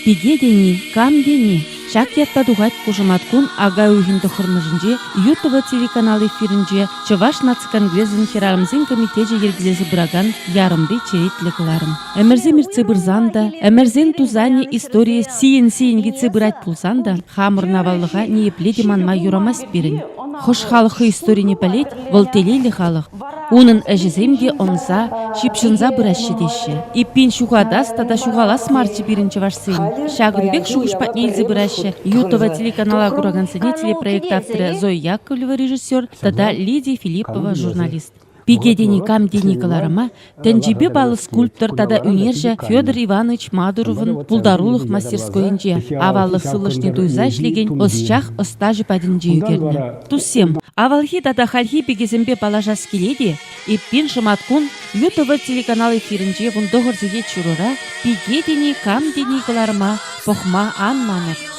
Пигедени, камдени. Шак ятта дугать кужаматкун ага уйхинды хырмыжынже ЮТВ телеканал эфиринже Чаваш нацконгрезин хиралымзин комитеже ергілесі бұраган ярымды черетлікларым. Әмірзе мірце бұрзанда, әмірзен тузане история сиен вице бұрат пулсанда, хамыр навалыға неепледе манма юрамас берін. Хош халықы историяне палет, волтелейлі халық. Унын әжіземде онза, шипшынза бұрашы деші. Иппен шуғадас тада шуғалас марчы бірінші вашсын. Шағынбек шуғышпат нельзі бұрашы. ЮТВ телеканала Гурагансыне телепроект авторы Зоя Яковлева режиссер, тада Лидия Филиппова журналист. Пигедени камденикаларыма тәнжибе балы скульптор тада үнерже Федор Иванович Мадуровын пулдарулық мастерскойынже авалық сылышны туйза ішлеген осчах остажы падінже югерні. Тусем, авалхи тада хальхи пигезембе балажас келеде, иппен шыматкун ЮТВ телеканал эфирінже вұндығыр зеге чурура пигедени камденикаларыма похма анманыр.